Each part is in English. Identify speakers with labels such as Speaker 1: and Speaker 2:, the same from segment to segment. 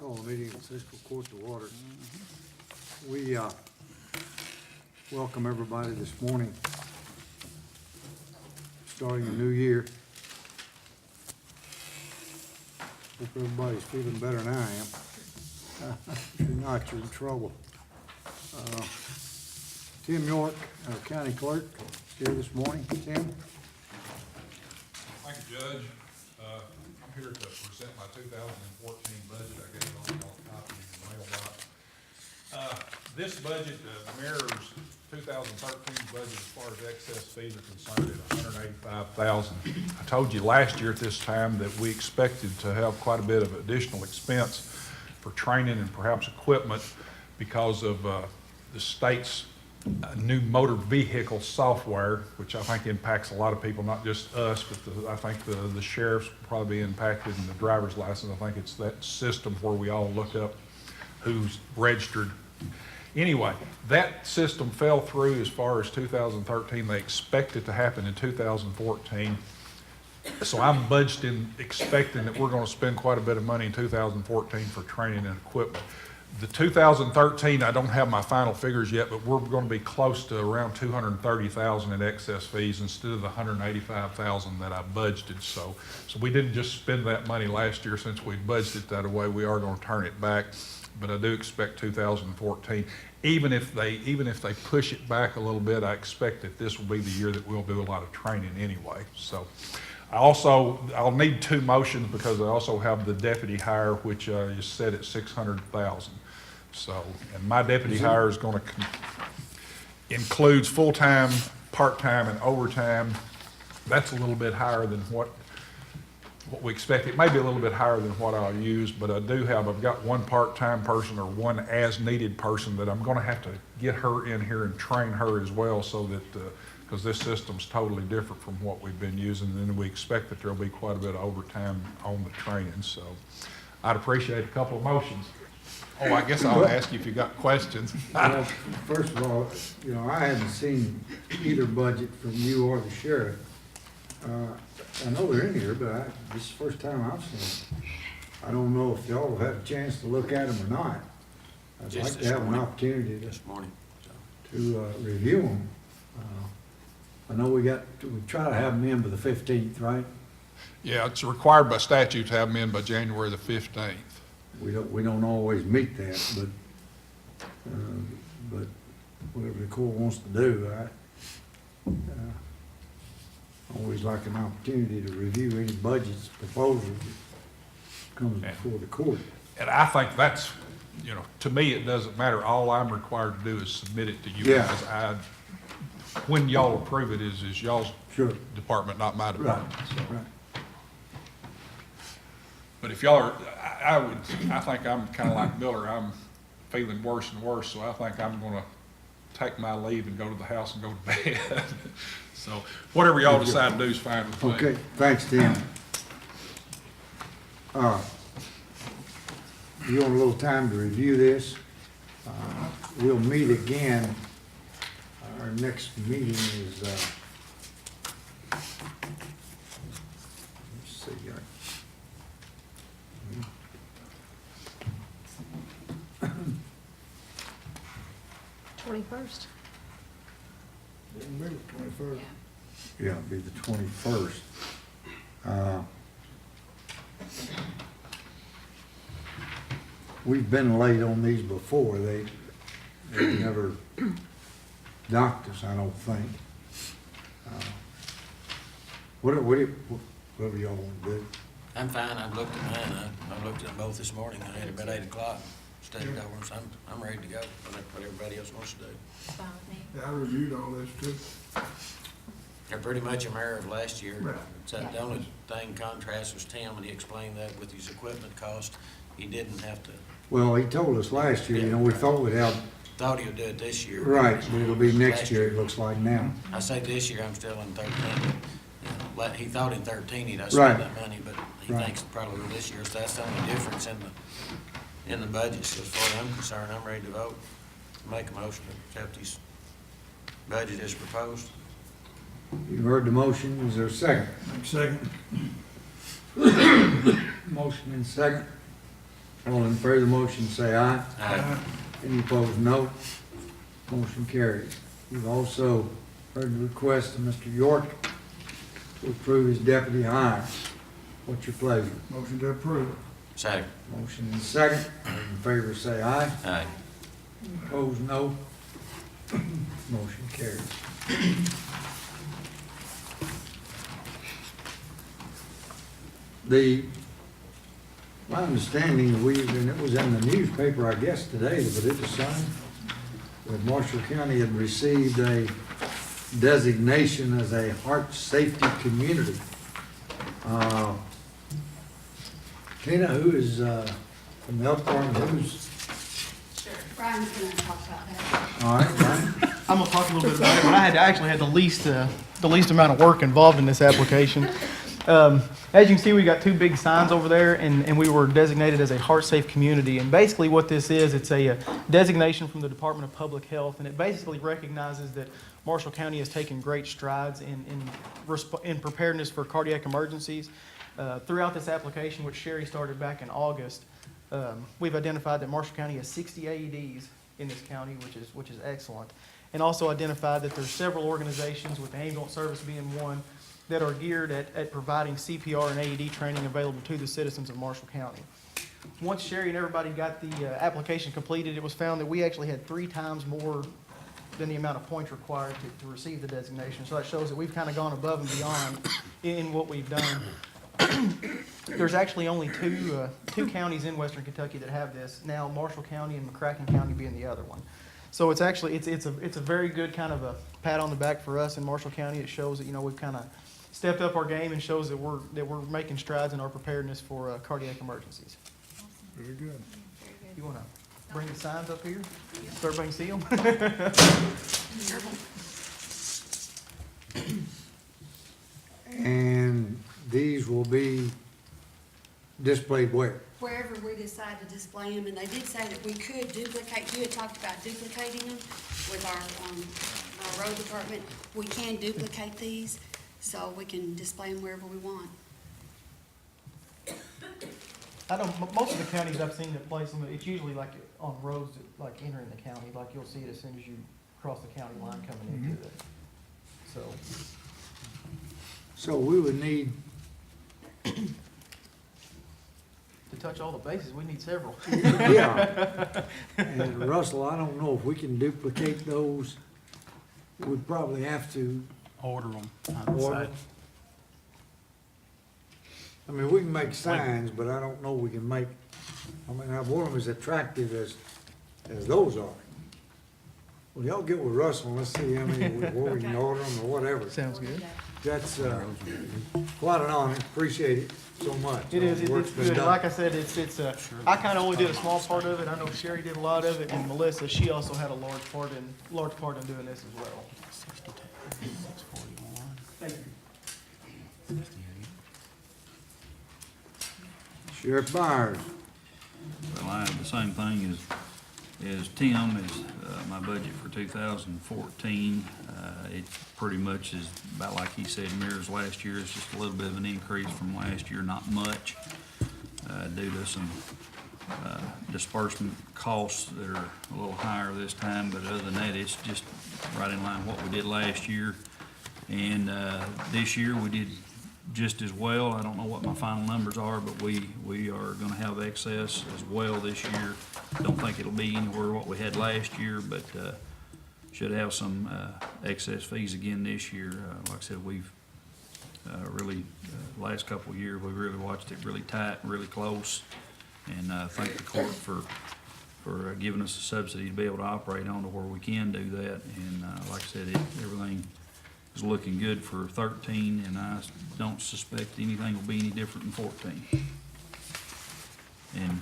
Speaker 1: Call the meeting of the Fiscal Court to order. We welcome everybody this morning, starting a new year. Hope everybody's feeling better than I am. If you're not, you're in trouble. Tim York, our county clerk, is here this morning. Tim?
Speaker 2: Thank you, Judge. I'm here to present my 2014 budget. I gave all y'all a copy in the mailbox. This budget mirrors 2013 budget as far as excess fees are concerned at $185,000. I told you last year at this time that we expected to have quite a bit of additional expense for training and perhaps equipment because of the state's new motor vehicle software, which I think impacts a lot of people, not just us, but I think the sheriffs will probably be impacted, and the driver's license. I think it's that system where we all look up who's registered. Anyway, that system fell through as far as 2013. They expect it to happen in 2014. So I'm budgeting, expecting that we're going to spend quite a bit of money in 2014 for training and equipment. The 2013, I don't have my final figures yet, but we're going to be close to around $230,000 in excess fees instead of the $185,000 that I budgeted. So we didn't just spend that money last year since we budgeted that way. We are going to turn it back, but I do expect 2014. Even if they push it back a little bit, I expect that this will be the year that we'll do a lot of training anyway. So I'll need two motions because I also have the deputy hire, which is set at $600,000. So, and my deputy hire is going to includes full-time, part-time, and overtime. That's a little bit higher than what we expect. It may be a little bit higher than what I'll use, but I've got one part-time person or one as-needed person that I'm going to have to get her in here and train her as well, so that because this system's totally different from what we've been using, and then we expect that there'll be quite a bit of overtime on the training. So I'd appreciate a couple of motions. Oh, I guess I'll ask you if you got questions.
Speaker 1: Well, first of all, I haven't seen either budget from you or the sheriff. I know they're in here, but this is the first time I've seen them. I don't know if y'all have had a chance to look at them or not. I'd like to have an opportunity
Speaker 3: this morning
Speaker 1: to review them. I know we try to have them in by the 15th, right?
Speaker 2: Yeah, it's required by statute to have them in by January the 15th.
Speaker 1: We don't always meet that, but whatever the court wants to do, I always like an opportunity to review any budgets proposals that comes before the court.
Speaker 2: And I think that's, to me, it doesn't matter. All I'm required to do is submit it to you
Speaker 1: Yeah.
Speaker 2: guys. When y'all approve it is y'all's
Speaker 1: Sure.
Speaker 2: department, not my department. So.
Speaker 1: Right.
Speaker 2: But if y'all are, I think I'm kind of like Miller. I'm feeling worse and worse, so I think I'm going to take my leave and go to the house and go to bed. So whatever y'all decide to do is fine with me.
Speaker 1: Okay, thanks, Tim. You want a little time to review this? We'll meet again. Our next meeting is, let's see,
Speaker 4: 21st.
Speaker 1: Maybe the 21st. Yeah, it'll be the 21st. We've been late on these before. They never docked us, I don't think. Whatever y'all want to do.
Speaker 3: I'm fine. I've looked at mine. I looked at them both this morning. I had about 8 o'clock. Studied over them, so I'm ready to go. What everybody else wants to do.
Speaker 4: Fine with me.
Speaker 5: Yeah, I reviewed all this too.
Speaker 3: They're pretty much a mirror of last year.
Speaker 5: Right.
Speaker 3: So the only thing contrast was Tim, when he explained that with his equipment cost, he didn't have to.
Speaker 1: Well, he told us last year, we thought we'd have,
Speaker 3: Thought he'd do it this year.
Speaker 1: right, but it'll be next
Speaker 3: Last
Speaker 1: year, it looks like now.
Speaker 3: I say this year, I'm still in 13. He thought in 13 he'd have
Speaker 1: Right.
Speaker 3: spent that money, but he
Speaker 1: Right.
Speaker 3: thinks probably will this year. So that's the only difference in the budget. So as far as I'm concerned, I'm ready to vote. Make a motion to accept his budget as proposed.
Speaker 1: You heard the motion, is there a second?
Speaker 5: Second.
Speaker 1: Motion and second. All in favor of the motion, say aye.
Speaker 3: Aye.
Speaker 1: Any opposed, no. Motion carries. You've also heard the request of Mr. York to approve his deputy hire. What's your pleasure?
Speaker 4: Motion to approve.
Speaker 3: Second.
Speaker 1: Motion and second. All in favor, say aye.
Speaker 3: Aye.
Speaker 1: Opposed, no. Motion carries. My understanding, and it was in the newspaper, I guess, today, but it was signed, that Marshall County had received a designation as a heart safety community. Tina, who is, from the health department, who's,
Speaker 5: Brian's gonna talk about that.
Speaker 1: all right, Brian?
Speaker 6: I'm gonna talk a little bit about it, but I actually had the least amount of work involved in this application. As you can see, we got two big signs over there, and we were designated as a heart-safe community. And basically what this is, it's a designation from the Department of Public Health, and it basically recognizes that Marshall County has taken great strides in preparedness for cardiac emergencies. Throughout this application, which Sherry started back in August, we've identified that Marshall County has 60 AEDs in this county, which is excellent. And also identified that there's several organizations, with the ambulance service being one, that are geared at providing CPR and AED training available to the citizens of Marshall County. Once Sherry and everybody got the application completed, it was found that we actually had 3 times more than the amount of points required to receive the designation. So that shows that we've kind of gone above and beyond in what we've done. There's actually only two counties in Western Kentucky that have this now, Marshall County and McCracken County being the other one. So it's actually it's a very good kind of a pat on the back for us in Marshall County. It shows that, you know, we've kind of stepped up our game and shows that we're making strides in our preparedness for cardiac emergencies.
Speaker 4: Very good.
Speaker 6: You want to bring the signs up here so everybody can see them?
Speaker 1: And these will be displayed where?
Speaker 5: Wherever we decide to display them, and they did say that we could duplicate, you had talked about duplicating them with our road department. We can duplicate these, so we can display them wherever we want.
Speaker 6: I know most of the counties I've seen that place them, it's usually like on roads that, like entering the county, like you'll see it as soon as you cross the county line coming into it.
Speaker 1: So we would need,
Speaker 6: To touch all the bases, we need several.
Speaker 1: yeah. And Russell, I don't know if we can duplicate those. We'd probably have to
Speaker 7: Order them.
Speaker 1: order. I mean, we can make signs, but I don't know we can make, I mean, I want them as attractive as those are. Well, y'all get with Russell and let's see how many, where we can order them or whatever.
Speaker 6: Sounds good.
Speaker 1: That's, quite an honor, appreciate it so much.
Speaker 6: It is,
Speaker 1: Work's
Speaker 6: it's
Speaker 1: been
Speaker 6: good.
Speaker 1: done.
Speaker 6: Like I said, I kind of only did a small part of it. I know Sherry did a lot of it, and Melissa, she also had a large part in doing this as well.
Speaker 7: 641.
Speaker 6: Thank you.
Speaker 1: Sheriff Byers.
Speaker 8: Well, I have the same thing as Tim, is my budget for 2014. It pretty much is about like he said, mirrors last year. It's just a little bit of an increase from last year, not much, due to some disbursement costs that are a little higher this time, but other than that, it's just right in line with what we did last year. And this year, we did just as well. I don't know what my final numbers are, but we are gonna have excess as well this year. Don't think it'll be anywhere what we had last year, but should have some excess fees again this year. Like I said, we've really, last couple of years, we've really watched it really tight, really close. And thank the court for giving us a subsidy to be able to operate on to where we can do that. And like I said, everything is looking good for 13, and I don't suspect anything will be any different in 14. And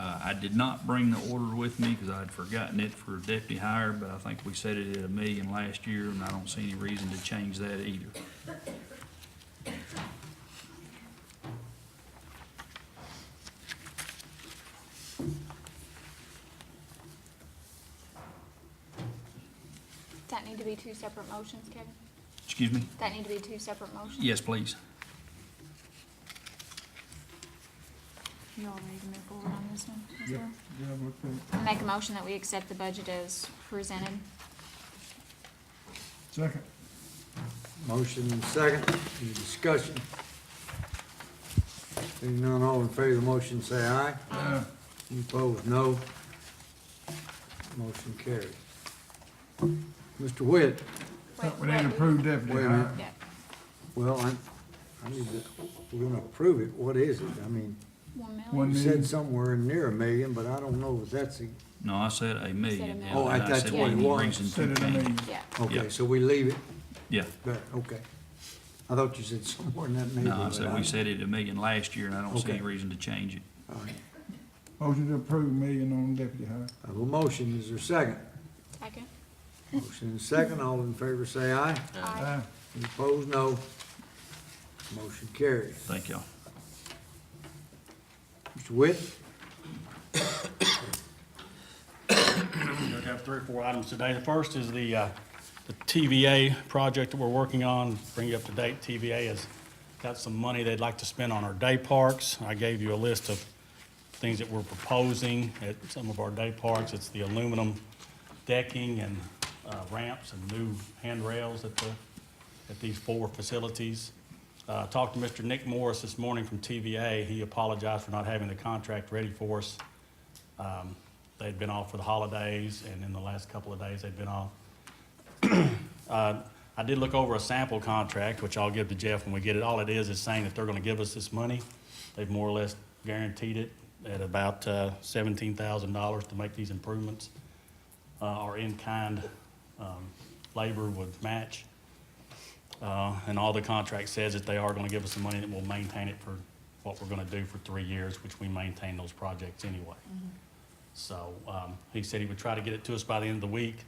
Speaker 8: I did not bring the order with me because I'd forgotten it for deputy hire, but I think we set it at $1 million last year, and I don't see any reason to change that either.
Speaker 9: Does that need to be 2 separate motions, Kevin?
Speaker 8: Excuse me?
Speaker 9: Does that need to be 2 separate motions?
Speaker 8: Yes, please.
Speaker 9: You all ready to move forward on this one as
Speaker 4: Yep.
Speaker 9: well?
Speaker 4: Yeah, okay.
Speaker 9: I make a motion that we accept the budget as presented.
Speaker 4: Second.
Speaker 1: Motion and second, any discussion? Seeing none, all in favor of the motion, say aye. Any opposed, no. Motion carries. Mr. Witt,
Speaker 4: We didn't approve deputy.
Speaker 1: Wait a minute.
Speaker 9: Yeah.
Speaker 1: well, I need to, we're gonna approve it, what is it? I mean,
Speaker 9: 1 million.
Speaker 4: One
Speaker 1: you
Speaker 4: million.
Speaker 1: said somewhere near $1 million, but I don't know if that's,
Speaker 8: No, I said a million.
Speaker 9: million.
Speaker 1: Oh,
Speaker 8: and I
Speaker 1: that's
Speaker 8: said
Speaker 1: what it
Speaker 8: any
Speaker 1: was.
Speaker 8: reason to
Speaker 4: Said it a
Speaker 8: change it.
Speaker 4: million.
Speaker 9: Yeah.
Speaker 1: okay,
Speaker 8: Yeah.
Speaker 1: so we leave it,
Speaker 8: Yeah,
Speaker 1: but, okay. I thought you said somewhere in that
Speaker 8: no,
Speaker 1: neighborhood.
Speaker 8: I said we said it a million last year, and I don't see
Speaker 1: Okay.
Speaker 8: any reason to change it.
Speaker 1: All right.
Speaker 4: Motion to approve million on deputy hire.
Speaker 1: I have a motion, is there a second?
Speaker 9: Second.
Speaker 1: Motion and second, all in favor say aye.
Speaker 9: Aye.
Speaker 1: Any opposed, no. Motion carries.
Speaker 8: Thank y'all.
Speaker 1: Mr. Witt?
Speaker 7: We have 3 or 4 items today. The first is the TVA project that we're working on. Bring you up to date. TVA has got some money they'd like to spend on our day parks. I gave you a list of things that we're proposing at some of our day parks. It's the aluminum decking and ramps and new handrails at these 4 facilities. Talked to Mr. Nick Morris this morning from TVA. He apologized for not having the contract ready for us. They'd been off for the holidays, and in the last couple of days, they'd been off. I did look over a sample contract, which I'll give to Jeff when we get it. All it is saying that they're gonna give us this money. They've more or less guaranteed it at about $17,000 to make these improvements. Our in-kind labor would match. And all the contract says that they are gonna give us some money that will maintain it for what we're gonna do for 3 years, which we maintain those projects anyway. So, he said he would try to get it to us by the end of the week.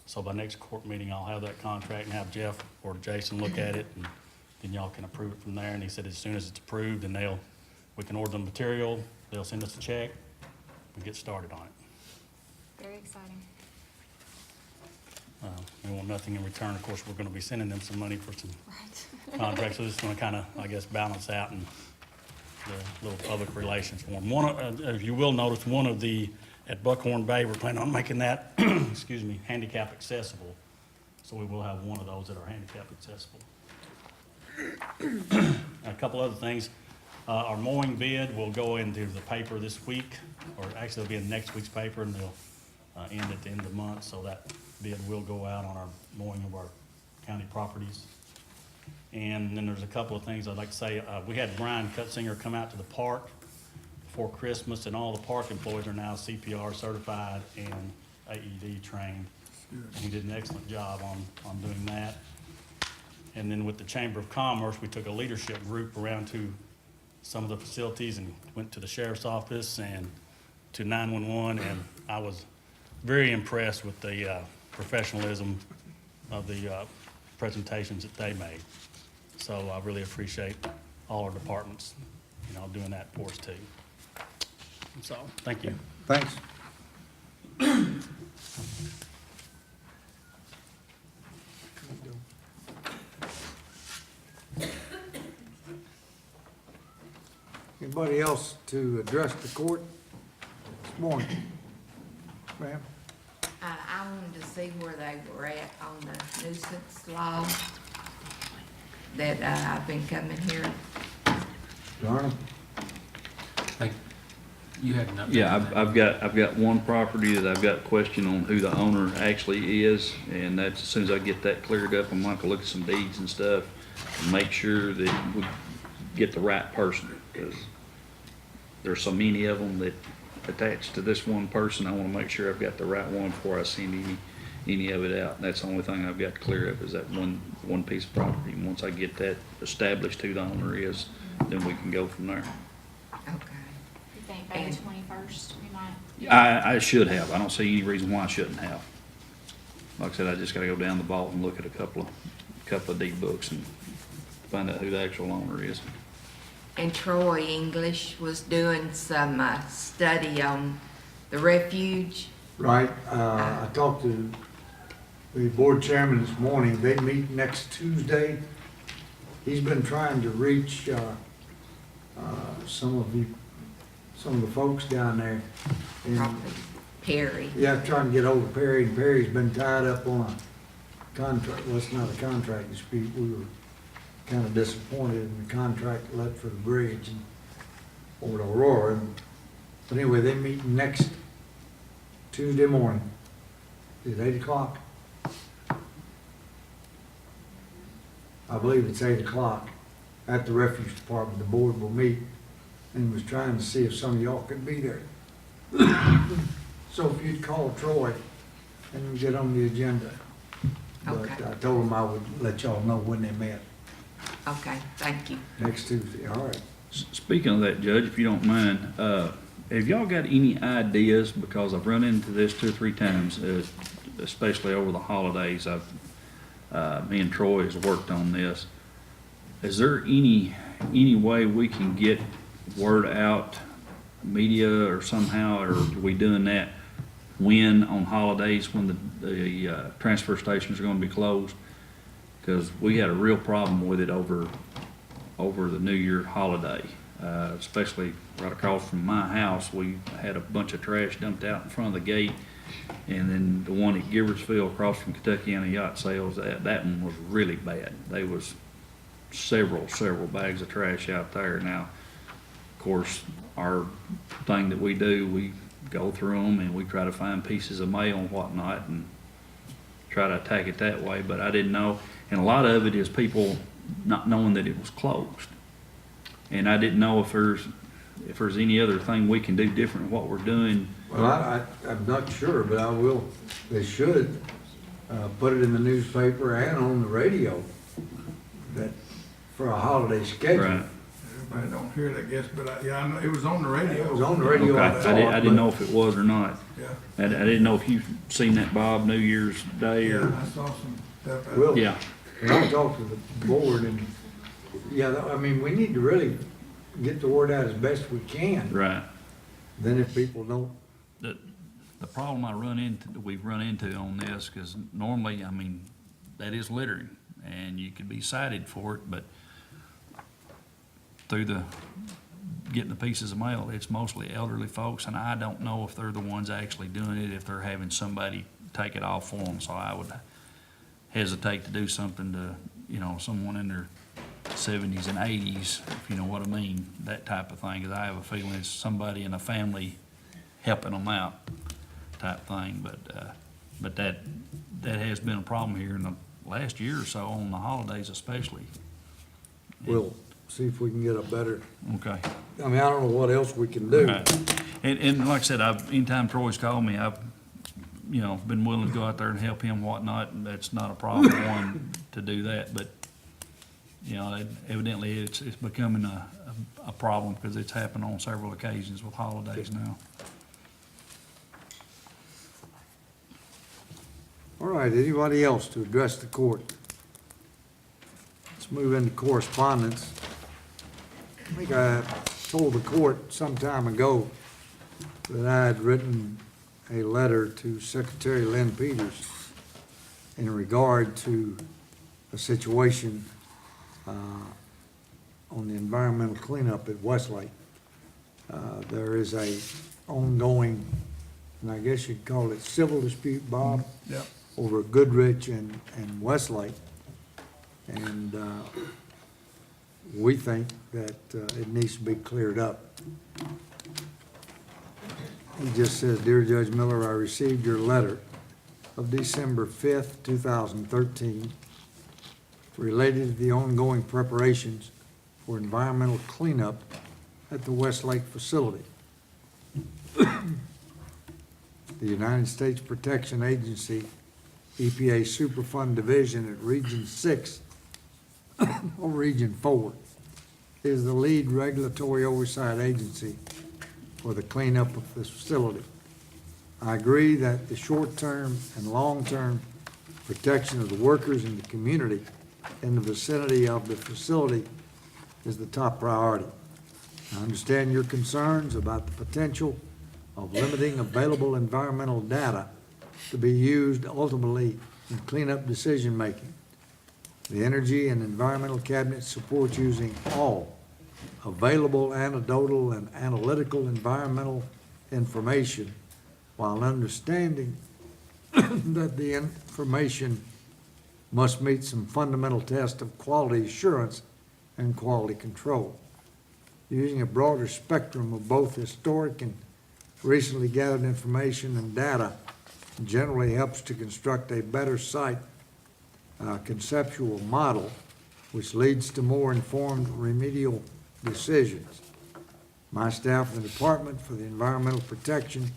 Speaker 7: So by next court meeting, I'll have that contract and have Jeff or Jason look at it, and then y'all can approve it from there. And he said as soon as it's approved, then we can order the material, they'll send us a check, we get started on it.
Speaker 9: Very exciting.
Speaker 7: We want nothing in return. Of course, we're gonna be sending them some money for some
Speaker 9: Right.
Speaker 7: contracts, so this is gonna kinda, I guess, balance out in the little public relations for them. If you will notice, one of the, at Buckhorn Bay, we're planning on making that, excuse me, handicap accessible. So we will have one of those that are handicap accessible. A couple other things. Our mowing bid will go into the paper this week, or actually it'll be in next week's paper, and they'll end at the end of the month, so that bid will go out on our mowing of our county properties. And then there's a couple of things I'd like to say. We had Brian Cutzinger come out to the park before Christmas, and all the park employees are now CPR certified and AED trained. And he did an excellent job on doing that. And then with the Chamber of Commerce, we took a leadership group around to some of the facilities and went to the sheriff's office and to 911, and I was very impressed with the professionalism of the presentations that they made. So I really appreciate all our departments, doing that for us too. So, thank you.
Speaker 1: Thanks. Anybody else to address the court this morning? Ma'am?
Speaker 10: I wanted to see where they were at on the nuisance law that I've been coming here.
Speaker 1: Darnell?
Speaker 11: You had an update.
Speaker 8: Yeah,
Speaker 11: on that.
Speaker 8: I've got one property that I've got a question on who the owner actually is, and that's, as soon as I get that cleared up, I'm going to look at some deeds and stuff and make sure that we get the right person, because there's so many of them that attach to this one person. I want to make sure I've got the right one before I send any of it out. And that's the only thing I've got to clear up is that one piece of property. And once I get that established who the owner is, then we can go from there.
Speaker 10: Okay.
Speaker 9: You think by the 21st, we might?
Speaker 8: I should have. I don't see any reason why I shouldn't have. Like I said, I just gotta go down the vault and look at a couple of deed books and find out who the actual owner is.
Speaker 10: And Troy English was doing some study on the refuge.
Speaker 1: Right, I talked to the board chairman this morning. They meet next Tuesday. He's been trying to reach some of the some of the folks down there. And,
Speaker 10: Probably Perry.
Speaker 1: yeah, trying to get hold of Perry, and Perry's been tied up on a contract, well, it's not a contract dispute. We were kind of disappointed in the contract let for the bridge and over to Aurora. But anyway, they meet next Tuesday morning. Is it 8 o'clock? I believe it's 8 o'clock at the refuge department. The board will meet and was trying to see if some of y'all could be there. So if you'd call Troy and get on the agenda. But
Speaker 10: Okay.
Speaker 1: I told him I would let y'all know when they met,
Speaker 10: Okay, thank you.
Speaker 1: next Tuesday, all right.
Speaker 8: Speaking of that, Judge, if you don't mind, have y'all got any ideas, because I've run into this 2 or 3 times, especially over the holidays, me and Troy has worked on this. Is there any way we can get word out, media or somehow, or are we doing that when on holidays when the transfer stations are gonna be closed? Because we had a real problem with it over the New Year holiday, especially right across from my house. We had a bunch of trash dumped out in front of the gate, and then the one at Giversville across from Kentuckiana Yacht Sales, that one was really bad. There was several bags of trash out there. Now, of course, our thing that we do, we go through them and we try to find pieces of mail and whatnot and try to attack it that way. But I didn't know, and a lot of it is people not knowing that it was closed. And I didn't know if there's any other thing we can do different than what we're doing.
Speaker 1: Well, I'm not sure, but I will, they should, put it in the newspaper and on the radio that, for a holiday schedule.
Speaker 8: Right.
Speaker 4: Everybody don't hear it, I guess, but yeah, I know, it was on the radio.
Speaker 1: It was on the radio,
Speaker 8: Okay.
Speaker 1: I thought.
Speaker 8: I didn't
Speaker 1: but-
Speaker 8: know if it was or not.
Speaker 4: Yeah,
Speaker 8: I didn't know if you've seen that, Bob, New Year's Day
Speaker 4: yeah,
Speaker 8: or,
Speaker 4: I saw some stuff out.
Speaker 1: Will.
Speaker 8: yeah.
Speaker 1: And I talked to the board and, yeah, I mean, we need to really get the word out as best we can.
Speaker 8: Right.
Speaker 1: Then if people don't,
Speaker 8: The problem we've run into on this, because normally, I mean, that is littering, and you could be cited for it, but through getting the pieces of mail, it's mostly elderly folks, and I don't know if they're the ones actually doing it, if they're having somebody take it off for them, so I would hesitate to do something to, someone in their 70s and 80s, if you know what I mean, that type of thing, because I have a feeling it's somebody in a family helping them out type thing, but that has been a problem here in the last year or so, on the holidays especially.
Speaker 1: we'll see if we can get a better,
Speaker 8: Okay.
Speaker 1: I mean, I don't know what else we can do.
Speaker 8: Right. And like I said, anytime Troy's called me, I've, been willing to go out there and help him whatnot, and that's not a problem, one, to do that, but, evidently it's becoming a problem, because it's happened on several occasions with holidays now.
Speaker 1: All right, anybody else to address the court? Let's move into correspondence. I think I told the court some time ago that I had written a letter to Secretary Lynn Peters in regard to a situation on the environmental cleanup at Westlake. There is a ongoing, and I guess you'd call it civil dispute, Bob?
Speaker 4: Yeah.
Speaker 1: Over Goodrich and Westlake. And we think that it needs to be cleared up. He just says, "Dear Judge Miller, I received your letter of December 5th, 2013, related to the ongoing preparations for environmental cleanup at the Westlake facility. The United States Protection Agency EPA Superfund Division at Region 6 or Region 4 is the lead regulatory oversight agency for the cleanup of this facility. I agree that the short-term and long-term protection of the workers and the community in the vicinity of the facility is the top priority. I understand your concerns about the potential of limiting available environmental data to be used ultimately in cleanup decision-making. The Energy and Environmental Cabinet supports using all available anecdotal and analytical environmental information while understanding that the information must meet some fundamental tests of quality assurance and quality control. Using a broader spectrum of both historic and recently gathered information and data generally helps to construct a better site conceptual model, which leads to more informed remedial decisions. My staff in the Department for the Environmental Protection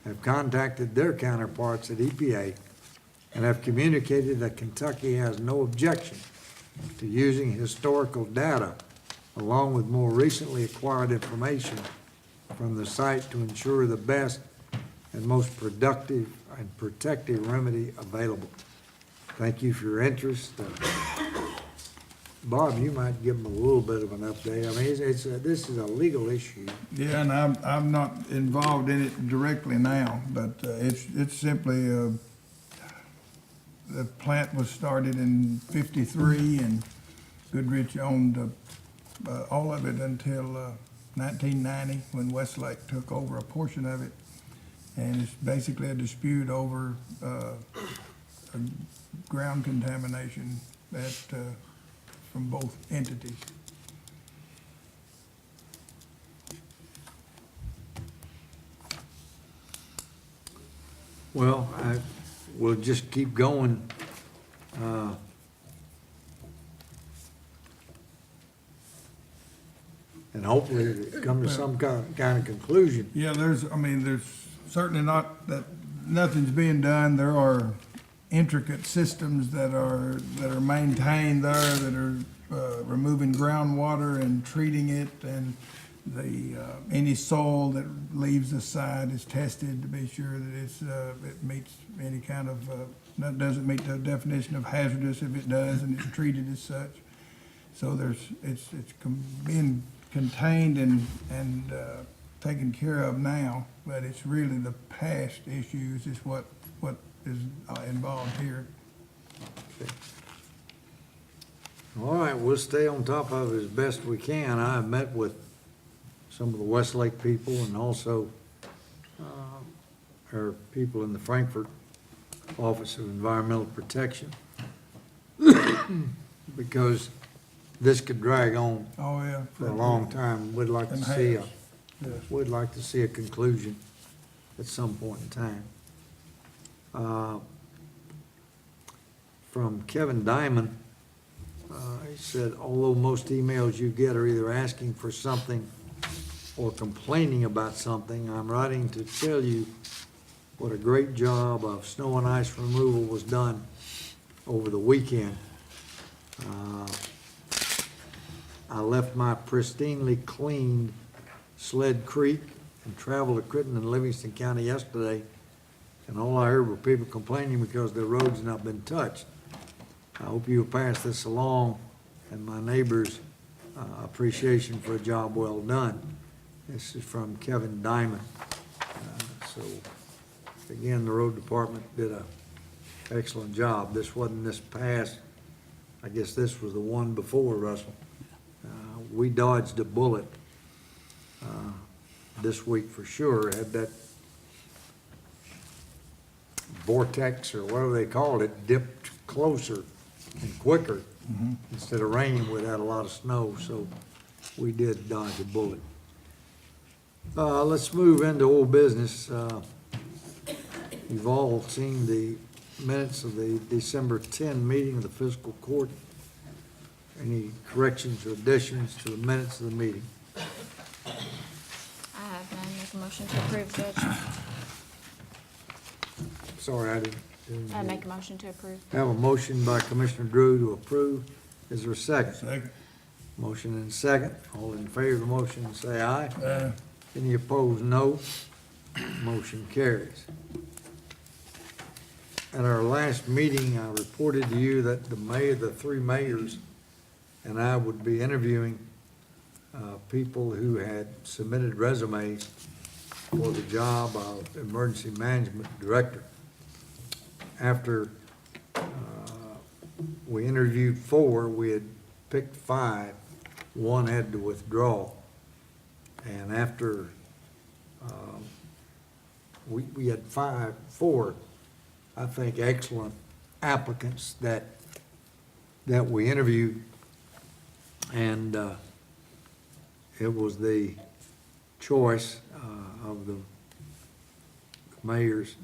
Speaker 1: have contacted their counterparts at EPA and have communicated that Kentucky has no objection to using historical data along with more recently acquired information from the site to ensure the best and most productive and protective remedy available. Thank you for your interest. Bob, you might give them a little bit of an update. I mean, this is a legal issue.
Speaker 4: Yeah, and I'm not involved in it directly now, but it's simply, the plant was started in '53, and Goodrich owned all of it until 1990, when Westlake took over a portion of it. And it's basically a dispute over ground contamination from both entities.
Speaker 1: Well, we'll just keep going. And hopefully come to some kind of conclusion.
Speaker 4: Yeah, there's certainly not that nothing's being done. There are intricate systems that are maintained there, that are removing groundwater and treating it, and any soil that leaves the site is tested to be sure that it meets any kind of that doesn't meet the definition of hazardous. If it does, and it's treated as such. So it's being contained and taken care of now, but it's really the past issues is what is involved here.
Speaker 1: All right, we'll stay on top of it as best we can. I have met with some of the Westlake people and also our people in the Frankfurt Office of Environmental Protection because this could drag on
Speaker 4: Oh, yeah.
Speaker 1: for a long time. We'd like to
Speaker 4: And
Speaker 1: see
Speaker 4: has. Yes.
Speaker 1: we'd like to see a conclusion at some point in time. From Kevin Diamond, he said, although most emails you get are either asking for something or complaining about something, I'm writing to tell you what a great job of snow and ice removal was done over the weekend. I left my pristinely cleaned Sled Creek and traveled to Crittenden and Livingston County yesterday, and all I heard were people complaining because their roads not been touched. I hope you'll pass this along and my neighbors' appreciation for a job well done. This is from Kevin Diamond. So, again, the road department did a excellent job. This wasn't this past, I guess this was the one before, Russell. We dodged a bullet this week for sure. Had that vortex or whatever they called it dipped closer and quicker instead of raining, we'd had a lot of snow, so we did dodge a bullet. Let's move into old business. You've all seen the minutes of the December 10 meeting of the fiscal court. Any corrections or additions to the minutes of the meeting?
Speaker 9: I have none. Make a motion to approve, Judge.
Speaker 1: Sorry, I didn't.
Speaker 9: I make a motion to approve.
Speaker 1: Have a motion by Commissioner Drew to approve. Is there a second?
Speaker 4: Second.
Speaker 1: Motion and second. All in favor of the motion, say aye. Any opposed, no. Motion carries. At our last meeting, I reported to you that the three mayors and I would be interviewing people who had submitted resumes for the job of emergency management director. After we interviewed 4, we had picked 5 one had to withdraw. And after, we had four, I think, excellent applicants that we interviewed. And it was the choice of the mayors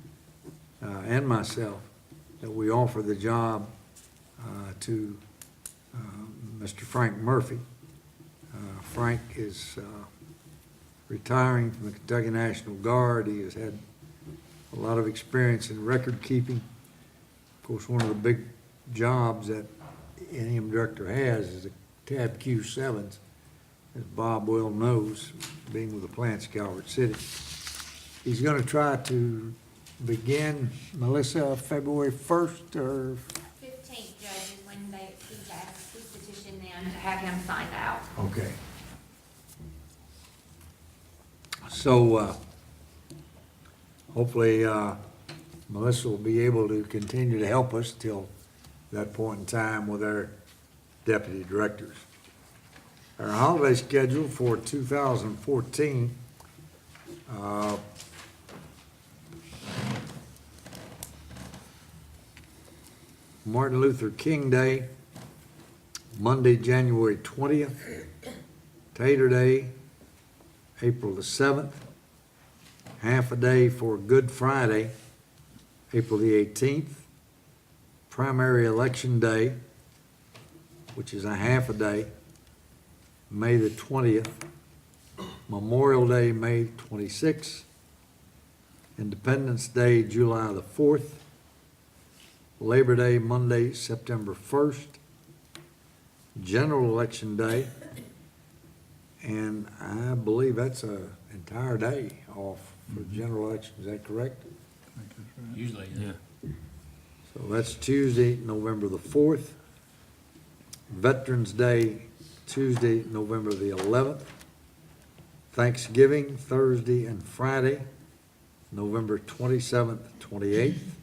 Speaker 1: and myself that we offer the job to Mr. Frank Murphy. Frank is retiring from the Kentucky National Guard. He has had a lot of experience in record keeping. Of course, one of the big jobs that an EM director has is a tab Q7s, as Bob well knows, being with the plants at Calvert City. He's going to try to begin, Melissa, February 1st or?
Speaker 9: 15th, Judge, is when he's asked, he's petitioned them to have him signed out.
Speaker 1: Okay. So, hopefully, Melissa will be able to continue to help us till that point in time with our deputy directors. Our holiday schedule for 2014, Martin Luther King Day, Monday, January 20th, Tater Day, April the 7th, half a day for Good Friday, April the 18th, primary election day, which is a half a day, May the 20th, Memorial Day, May 26th, Independence Day, July the 4th, Labor Day, Monday, September 1st, General Election Day, and I believe that's an entire day off for general election. Is that correct?
Speaker 3: Usually,
Speaker 8: Yeah.
Speaker 1: So that's Tuesday, November the 4th. Veterans Day, Tuesday, November the 11th. Thanksgiving, Thursday and Friday, November 27th, 28th.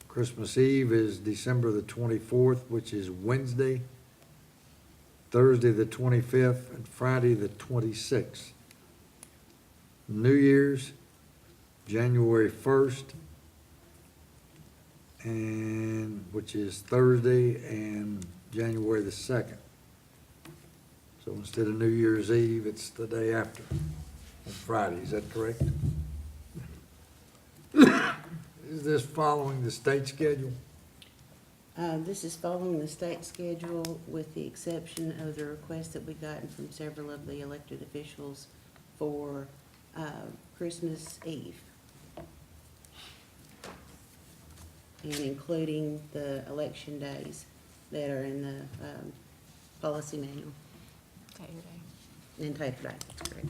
Speaker 1: Christmas Eve is December the 24th, which is Wednesday, Thursday the 25th, and Friday the 26th. New Year's, January 1st, and, which is Thursday, and January the 2nd. So instead of New Year's Eve, it's the day after, on Friday, is that correct? Is this following the state schedule?
Speaker 11: This is following the state schedule with the exception of the requests that we've gotten from several of the elected officials for Christmas Eve. And including the election days that are in the policy manual.
Speaker 9: Tater Day.
Speaker 11: And Tater Day, that's correct.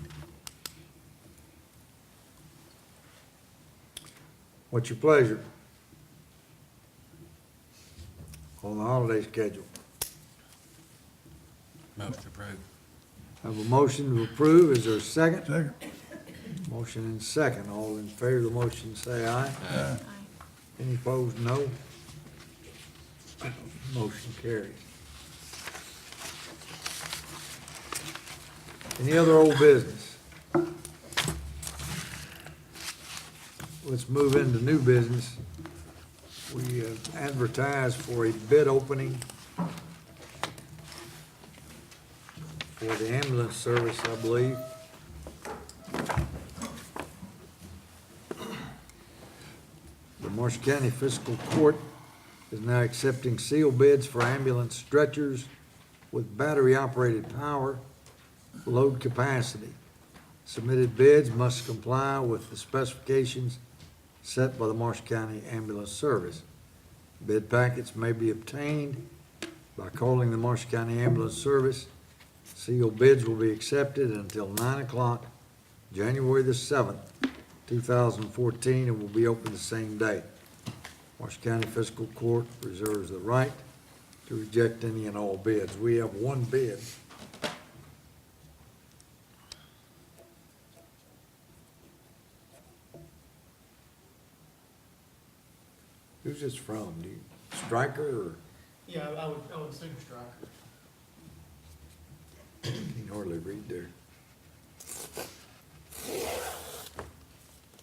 Speaker 1: What's your pleasure on the holiday schedule?
Speaker 3: motion approved.
Speaker 1: Have a motion to approve, is there a second?
Speaker 4: Second.
Speaker 1: Motion and second, all in favor of the motion say aye.
Speaker 9: Aye.
Speaker 1: Any opposed, no. Motion carries. Any other old business? Let's move into new business. We advertised for a bid opening for the ambulance service, I believe. The Marshall County Fiscal Court is now accepting sealed bids for ambulance stretchers with battery-operated power, load capacity. Submitted bids must comply with the specifications set by the Marshall County Ambulance Service. Bid packets may be obtained by calling the Marshall County Ambulance Service. Sealed bids will be accepted until 9 o'clock, January the 7th, 2014, and will be open the same day. Marshall County Fiscal Court reserves the right to reject any and all bids. We have one bid. Who's this from? Do you, Stryker or?
Speaker 6: Yeah, I would assume striker.
Speaker 1: You can hardly read there.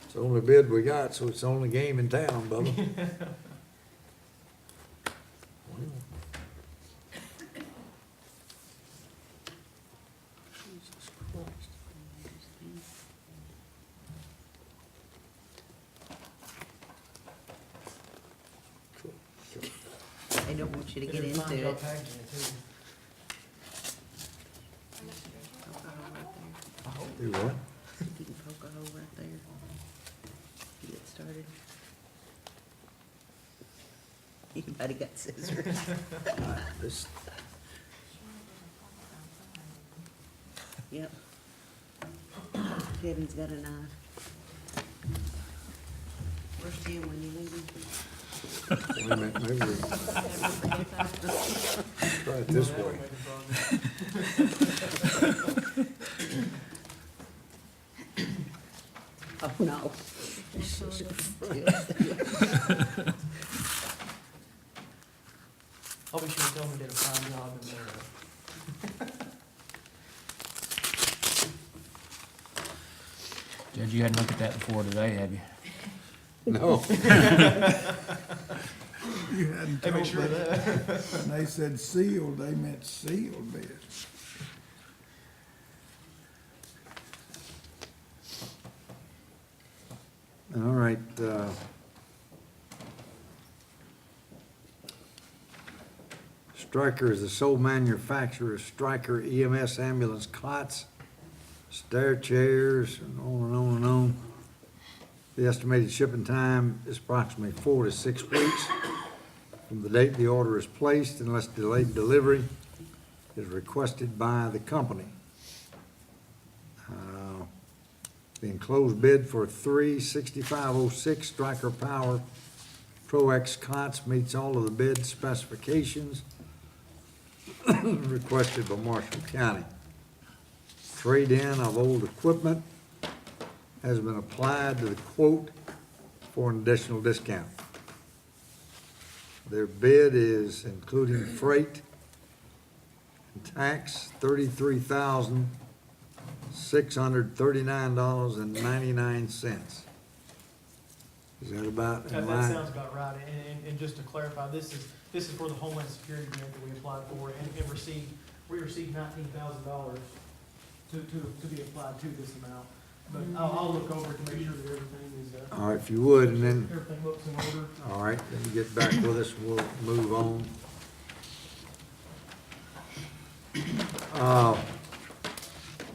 Speaker 1: It's the only bid we got, so it's the only game in town, Bubba.
Speaker 11: Jesus Christ. They don't want you to get into it.
Speaker 1: Do what?
Speaker 11: If you can poke a hole right there. Get started. Anybody got scissors?
Speaker 1: This,
Speaker 11: Yep. Kevin's got a knife. Where's Jim when you need him?
Speaker 1: wait a minute, maybe we try it this way.
Speaker 11: Oh, no.
Speaker 6: I'll be sure to tell them we did a fine job in there.
Speaker 12: Judge, you hadn't looked at that before today, have you?
Speaker 1: No.
Speaker 4: You hadn't
Speaker 6: Hey, make
Speaker 4: told
Speaker 6: sure
Speaker 4: me.
Speaker 6: of that.
Speaker 4: When they said sealed, they meant sealed bids.
Speaker 1: All right, Stryker is the sole manufacturer of Stryker EMS ambulance cots, stair chairs, and on and on and on. The estimated shipping time is approximately 4 to 6 weeks from the date the order is placed unless delayed delivery is requested by the company. The enclosed bid for 36506 Stryker Power Pro X cots meets all of the bid specifications requested by Marshall County. Trade-in of old equipment has been applied to the quote for an additional discount. Their bid is including freight and tax, $33,639.99. Is that about
Speaker 6: That
Speaker 1: in line?
Speaker 6: sounds about right, and just to clarify, this is for the Homeland Security grant that we applied for, and we received $19,000 to be applied to this amount. But I'll look over to make sure that everything is,
Speaker 1: All right, if you would, and then,
Speaker 6: everything looks in order.
Speaker 1: all right, then you get back with us, we'll move on.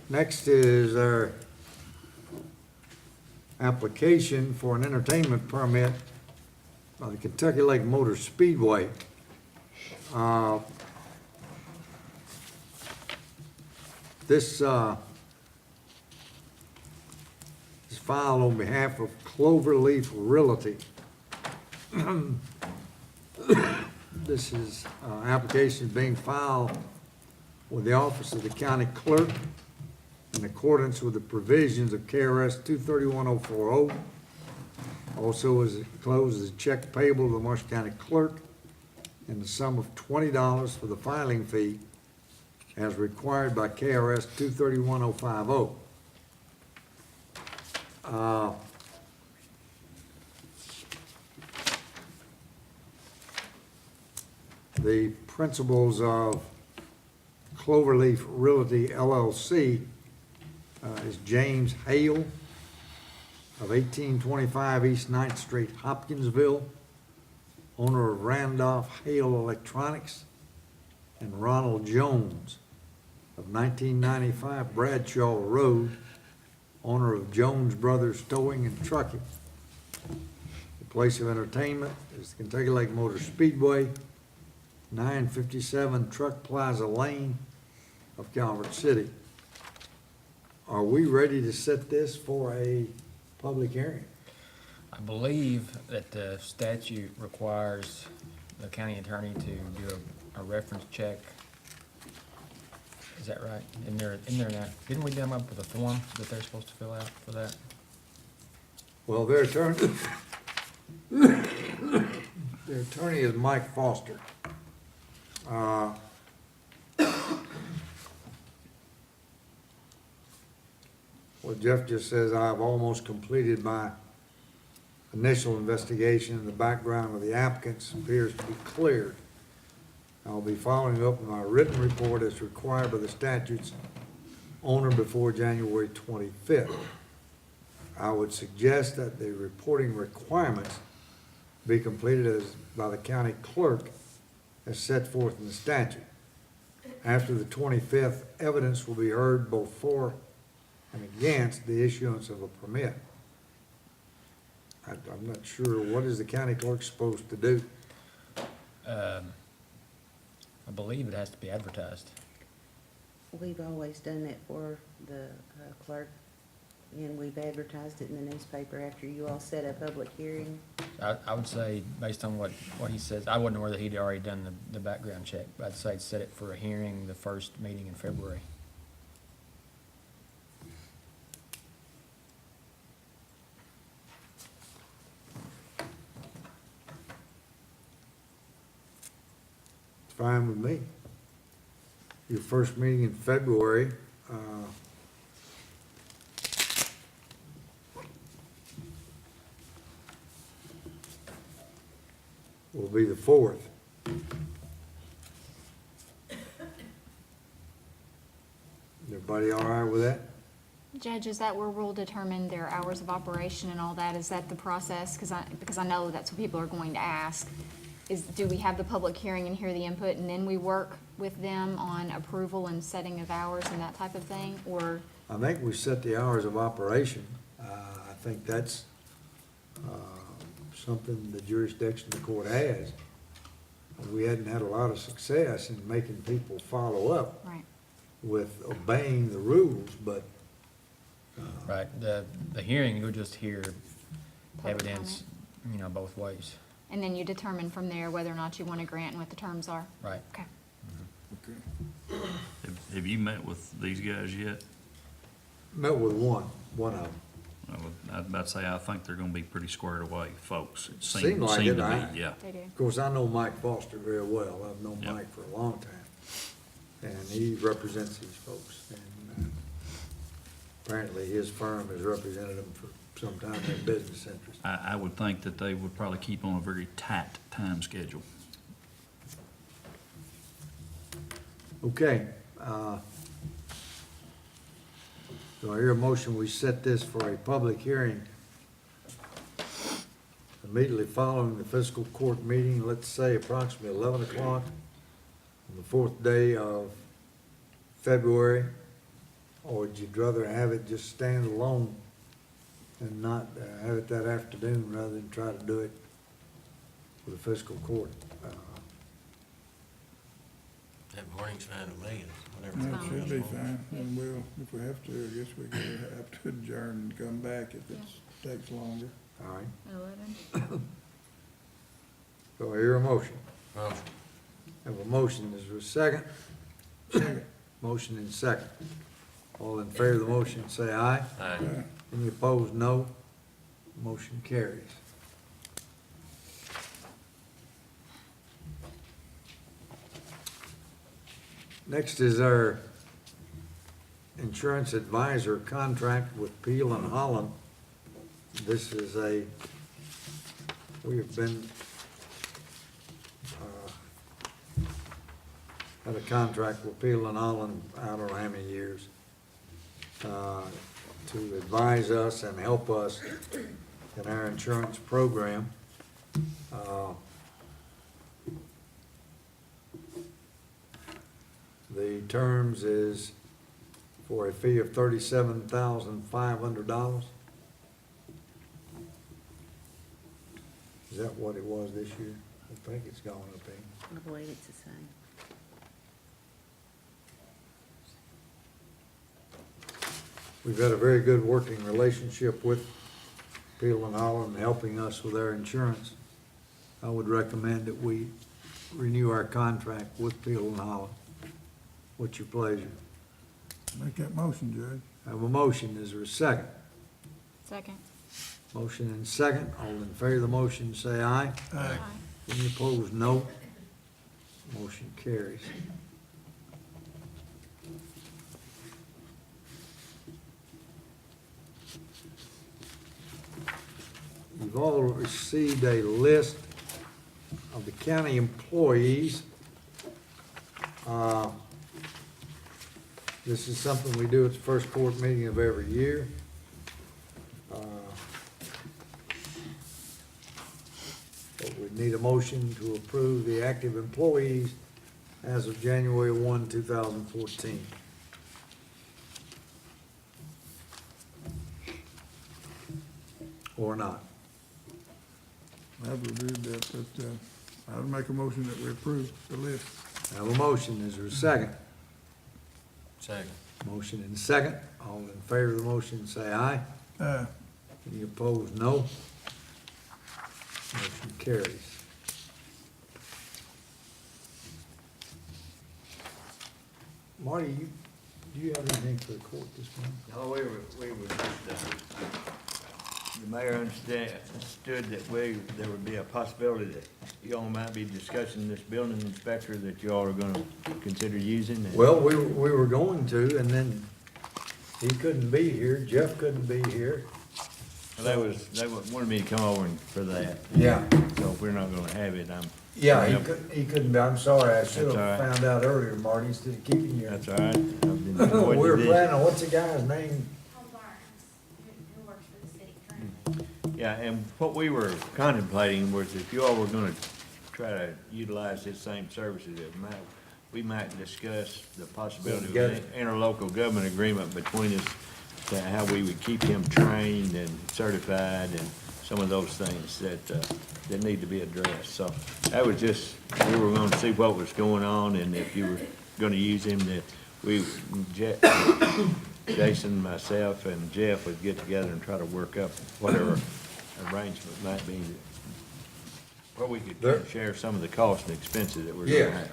Speaker 1: Next is our application for an entertainment permit by the Kentucky Lake Motor Speedway. This is filed on behalf of Cloverleaf Realty. This is, application being filed with the Office of the County Clerk in accordance with the provisions of KRS 231040. Also is enclosed as a check payable to the Marshall County Clerk in the sum of $20 for the filing fee as required by KRS 231050. The principals of Cloverleaf Realty LLC is James Hale of 1825 East 9th Street, Hopkinsville, owner of Randolph Hale Electronics, and Ronald Jones of 1995 Bradshaw Road, owner of Jones Brothers Towing and Trucking. The place of entertainment is the Kentucky Lake Motor Speedway, 957 Truck Plaza Lane of Calvert City. Are we ready to set this for a public hearing?
Speaker 12: I believe that the statute requires the county attorney to do a reference check. Is that right? In there now, didn't we come up with a form that they're supposed to fill out for that?
Speaker 1: Well, their attorney is Mike Foster. Uh, Well, Jeff just says, I've almost completed my initial investigation and the background of the applicants appears to be cleared. I'll be following up with my written report as required by the statutes on or before January 25th. I would suggest that the reporting requirements be completed by the county clerk as set forth in the statute. After the 25th, evidence will be heard both for and against the issuance of a permit. I'm not sure, what is the county clerk supposed to do?
Speaker 12: I believe it has to be advertised.
Speaker 11: We've always done that for the clerk, and we've advertised it in the newspaper after you all set a public hearing.
Speaker 12: I would say, based on what he says, I wasn't aware that he'd already done the background check, but I'd say set it for a hearing, the first meeting in February.
Speaker 1: It's fine with me. Your first meeting in February, will be the 4th. Everybody all right with that?
Speaker 13: Judge, is that where we'll determine their hours of operation and all that? Is that the process? Because I know that's what people are going to ask. Do we have the public hearing and hear the input, and then we work with them on approval and setting of hours and that type of thing? Or,
Speaker 1: I think we set the hours of operation. I think that's something the jurisdiction the court has. We hadn't had a lot of success in making people follow up
Speaker 13: right,
Speaker 1: with obeying the rules, but
Speaker 12: Right, the hearing, you'll just hear
Speaker 13: Public
Speaker 12: evidence, both ways.
Speaker 13: and then you determine from there whether or not you want to grant and what the terms are?
Speaker 12: Right.
Speaker 13: Okay.
Speaker 8: Have you met with these guys yet?
Speaker 1: met with one of them.
Speaker 8: I was about to say, I think they're gonna be pretty squared away, folks. It
Speaker 1: Seemed like
Speaker 8: seemed
Speaker 1: it,
Speaker 8: to be, yeah.
Speaker 13: They do.
Speaker 1: Of course, I know Mike Foster very well. I've known
Speaker 8: Yep.
Speaker 1: Mike for a long time. And he represents these folks. And apparently his firm has represented them for some time in business interest.
Speaker 8: I would think that they would probably keep on a very tight time schedule.
Speaker 1: Okay. Do I hear a motion, we set this for a public hearing immediately following the fiscal court meeting, let's say approximately 11 o'clock on the 4th day of February? Or would you rather have it just stand alone and not have it that afternoon rather than try to do it with the fiscal court?
Speaker 3: That morning's fine with me,
Speaker 4: That
Speaker 3: whenever.
Speaker 4: should be fine, and we'll, if we have to, I guess we could have to adjourn and come back if it takes longer.
Speaker 1: All right.
Speaker 13: 11.
Speaker 1: Do I hear a motion?
Speaker 3: Motion.
Speaker 1: Have a motion, is there a second?
Speaker 4: Second.
Speaker 1: Motion and second. All in favor of the motion, say aye.
Speaker 3: Aye.
Speaker 1: Any opposed, no. Motion carries. Next is our insurance advisor contract with Peel and Holland. This is we have been, had a contract with Peel and Holland, I don't know how many years, to advise us and help us in our insurance program. The terms is for a fee of $37,500. Is that what it was this year? I think it's gone up, ain't it?
Speaker 11: I believe it's the same.
Speaker 1: We've had a very good working relationship with Peel and Holland, helping us with our insurance. I would recommend that we renew our contract with Peel and Holland. What's your pleasure?
Speaker 4: Make that motion, Judge.
Speaker 1: I have a motion, is there a second?
Speaker 13: Second.
Speaker 1: Motion and second, all in favor of the motion, say aye.
Speaker 4: Aye.
Speaker 1: Any opposed, no. Motion carries. You've all received a list of the county employees. This is something we do at the first court meeting of every year. But we need a motion to approve the active employees as of January 1, 2014. Or not.
Speaker 4: I've reviewed that, but, I would make a motion that we approve the list.
Speaker 1: I have a motion. Is there a second?
Speaker 3: Second.
Speaker 1: Motion and second. All in favor of the motion, say aye. Any opposed, no. Motion carries. Marty, do you have anything for the court this month?
Speaker 14: No, we were just, the mayor understood that there would be a possibility that you all might be discussing this building inspector that you all are gonna consider using. And
Speaker 1: Well, we were going to, and then he couldn't be here, Jeff couldn't be here.
Speaker 14: they wanted me to come over for that.
Speaker 1: Yeah.
Speaker 14: So if we're not gonna have it,
Speaker 1: Yeah, he couldn't be, I'm sorry, I should
Speaker 14: That's all
Speaker 1: have
Speaker 14: right.
Speaker 1: found out earlier, Marty, instead of keeping you.
Speaker 14: that's all right. I've been
Speaker 1: We
Speaker 14: avoiding
Speaker 1: were
Speaker 14: this.
Speaker 1: planning on, what's the guy's name?
Speaker 9: Tom Barnes, who works for the city currently.
Speaker 14: Yeah, and what we were contemplating was if you all were gonna try to utilize his same services, we might discuss the possibility of an interlocal government agreement between us to how we would keep him trained and certified and some of those things that need to be addressed. So that was just, we were gonna see what was going on and if you were gonna use him, that Jason, myself, and Jeff would get together and try to work up whatever arrangement might be, where we could share some of the costs and expenses that we're
Speaker 1: Yeah.
Speaker 14: gonna have.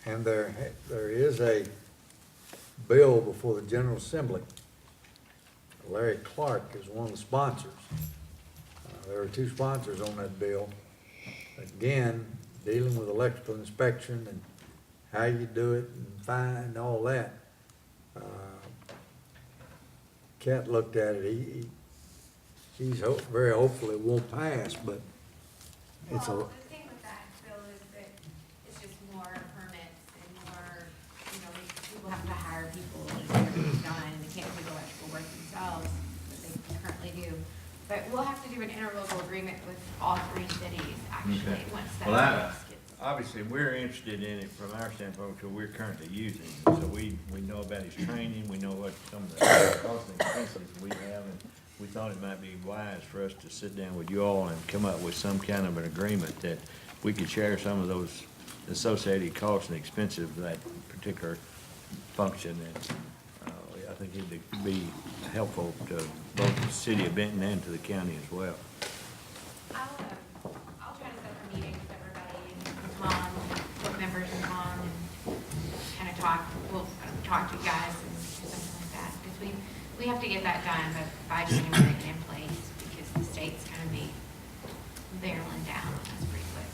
Speaker 1: And there is a bill before the General Assembly. Larry Clark is one of the sponsors. There are two sponsors on that bill. Again, dealing with electrical inspection and how you do it and fine and all that. Cat looked at it, he's very hopeful it won't pass, but it's a,
Speaker 9: Well, the thing with that, Bill, is that it's just more permits and more, people have to hire people and get everything done, and they can't do the electrical work themselves, that they currently do. But we'll have to do an interlocal agreement with all three cities, actually,
Speaker 14: Okay.
Speaker 9: once that
Speaker 14: Well,
Speaker 9: gets.
Speaker 14: obviously, we're interested in it from our standpoint, because we're currently using it. So we know about his training, we know what some of the costs and expenses we have, and we thought it might be wise for us to sit down with you all and come up with some kind of an agreement that we could share some of those associated costs and expenses of that particular function. And I think it'd be helpful to both the city of Benton and to the county as well.
Speaker 9: I'll try to set up a meeting with everybody and Tom, board members and Tom, and kind of we'll talk to you guys and do something like that. Because we have to get that done by January and in place, because the state's gonna be barreling down on us pretty quick.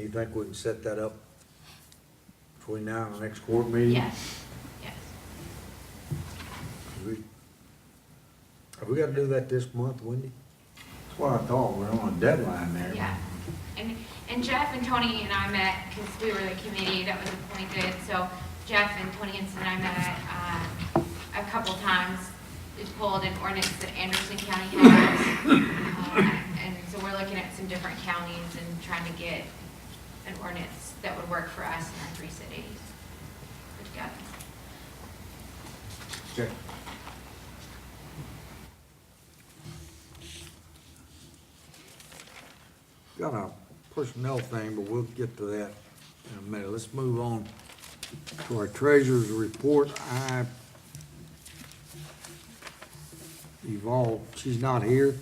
Speaker 1: you think we can set that up between now and the next court meeting?
Speaker 9: Yes, yes.
Speaker 1: Have we got to do that this month, Wendy? That's what I thought, we're on a deadline there.
Speaker 9: Yeah. And Jeff and Tony and I met, because we were the committee that was appointed, so Jeff and Tony Henson and I met a couple times. We pulled an ordinance that Anderson County has. And so we're looking at some different counties and trying to get an ordinance that would work for us in our three cities put together.
Speaker 1: Okay. Got a personnel thing, but we'll get to that in a minute. Let's move on to our treasurer's report. She's not here.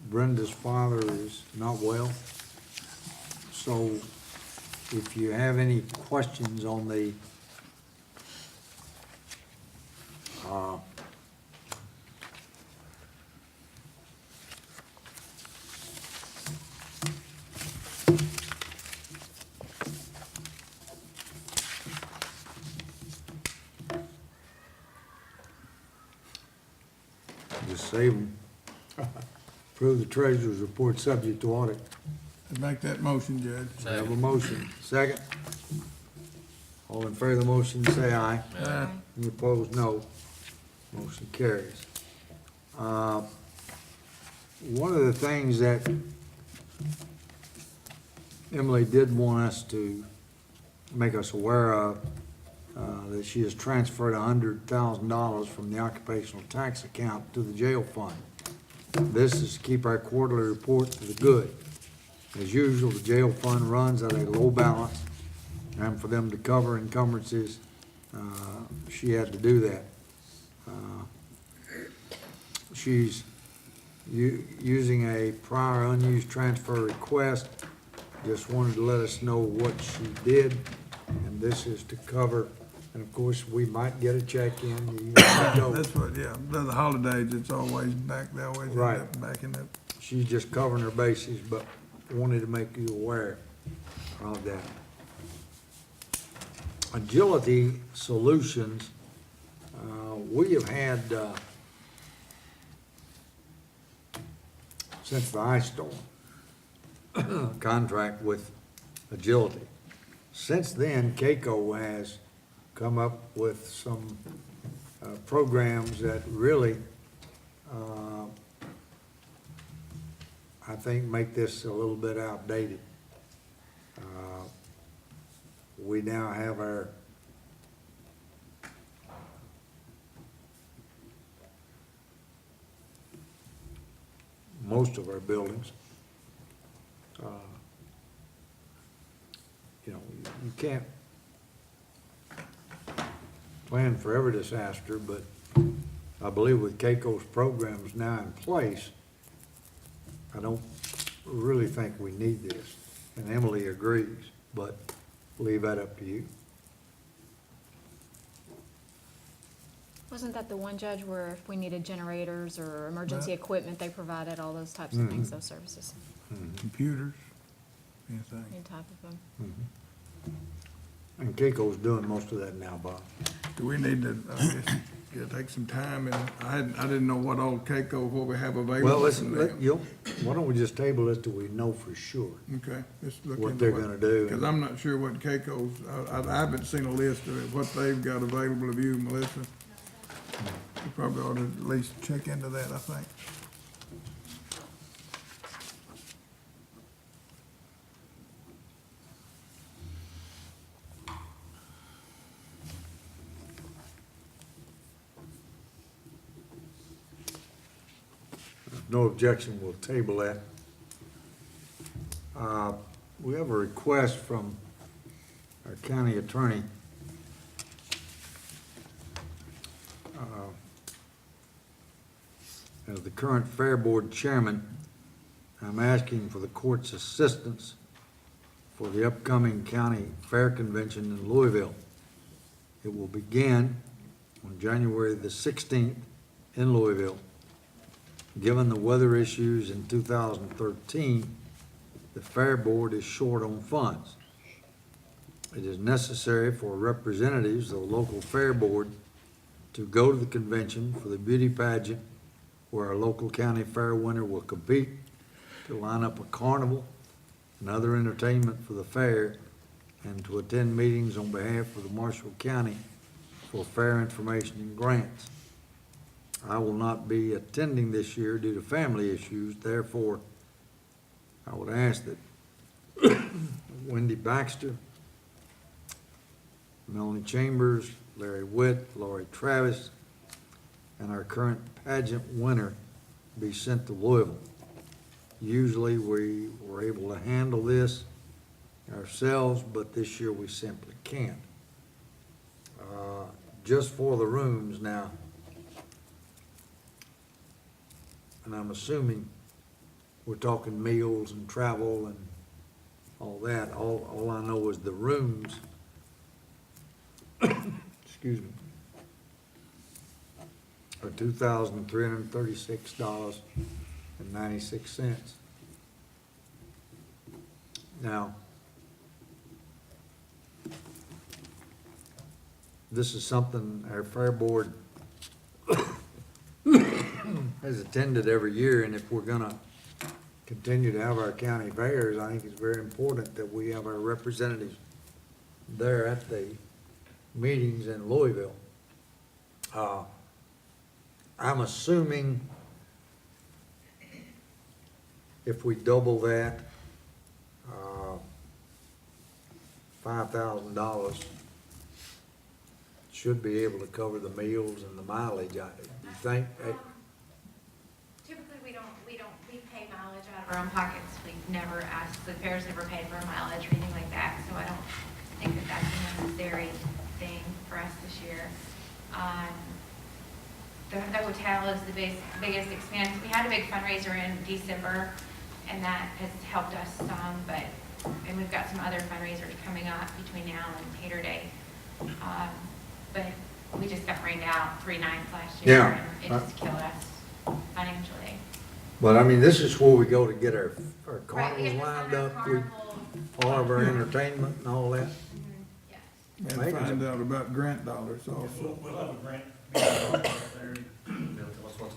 Speaker 1: Brenda's father is not well. So if you have any questions on the save them. Approve the treasurer's report subject to audit.
Speaker 4: I'd make that motion, Judge.
Speaker 1: We have a motion. Second? All in favor of the motion, say aye.
Speaker 4: Aye.
Speaker 1: Any opposed, no. Motion carries. One of the things that Emily did want us to make us aware of, that she has transferred $100,000 from the occupational tax account to the jail fund. This is to keep our quarterly report to the good. As usual, the jail fund runs at a low balance, and for them to cover encumbrances, she had to do that. She's using a prior unused transfer request, just wanted to let us know what she did, and this is to cover, and of course, we might get a check in. You never know.
Speaker 4: That's what, yeah, the holidays, it's always back, they always end
Speaker 1: Right.
Speaker 4: up backing up.
Speaker 1: She's just covering her bases, but wanted to make you aware of that. Agility Solutions, we have had, since the ice storm, contract with Agility. Since then, CAECO has come up with some programs that really, I think, make this a little bit outdated. We now have our most of our buildings. You know, you can't plan for every disaster, but I believe with CAECO's programs now in place, I don't really think we need this. And Emily agrees, but leave that up to you.
Speaker 13: Wasn't that the one, Judge, where if we needed generators or emergency equipment, they provided all those types of things, those services?
Speaker 4: Computers, anything.
Speaker 13: Any type of them.
Speaker 1: And CAECO's doing most of that now, Bob.
Speaker 4: Do we need to, take some time, and I didn't know what all CAECO, what we have available.
Speaker 1: Well, listen,
Speaker 4: from them.
Speaker 1: why don't we just table this till we know for sure
Speaker 4: Okay, let's look
Speaker 1: what
Speaker 4: into
Speaker 1: they're gonna do.
Speaker 4: Because I'm not sure what CAECO's, I haven't seen a list of it, what they've got available of you, Melissa. You probably ought to at least check into that, I think.
Speaker 1: No objection, we'll table that. We have a request from our county attorney. As the current Fair Board chairman, I'm asking for the court's assistance for the upcoming county fair convention in Louisville. It will begin on January the 16th in Louisville. Given the weather issues in 2013, the Fair Board is short on funds. It is necessary for representatives of the local Fair Board to go to the convention for the beauty pageant where our local county fair winner will compete, to line up a carnival and other entertainment for the fair, and to attend meetings on behalf of the Marshall County for fair information and grants. I will not be attending this year due to family issues, therefore, I would ask that Wendy Baxter, Melanie Chambers, Larry Witt, Lori Travis, and our current pageant winner be sent to Louisville. Usually, we were able to handle this ourselves, but this year we simply can't. Just for the rooms now, and I'm assuming we're talking meals and travel and all that. All I know is the rooms, excuse me, are $2,336.96. Now, this is something our Fair Board has attended every year, and if we're gonna continue to have our county fairs, I think it's very important that we have our representatives there at the meetings in Louisville. I'm assuming if we double that, $5,000 should be able to cover the meals and the mileage, you think?
Speaker 9: Typically, we pay mileage out of our own pockets. We've never asked, the fair's never paid for mileage or anything like that, so I don't think that that's a necessary thing for us this year. The hotel is the biggest expense. We had a big fundraiser in December, and that has helped us some, and we've got some other fundraisers coming up between now and Tater Day. But we just got rained out 3 nights last year,
Speaker 1: Yeah.
Speaker 9: and it just killed us financially.
Speaker 1: But I mean, this is where we go to get our
Speaker 9: Right, we
Speaker 1: carnivals
Speaker 9: get the
Speaker 1: lined
Speaker 9: summer
Speaker 1: up,
Speaker 9: carnival.
Speaker 1: all of our entertainment and all that.
Speaker 9: Yes.
Speaker 4: And
Speaker 1: Maybe.
Speaker 4: find out about grant dollars also.
Speaker 7: We'll have a grant there. They'll tell us what's.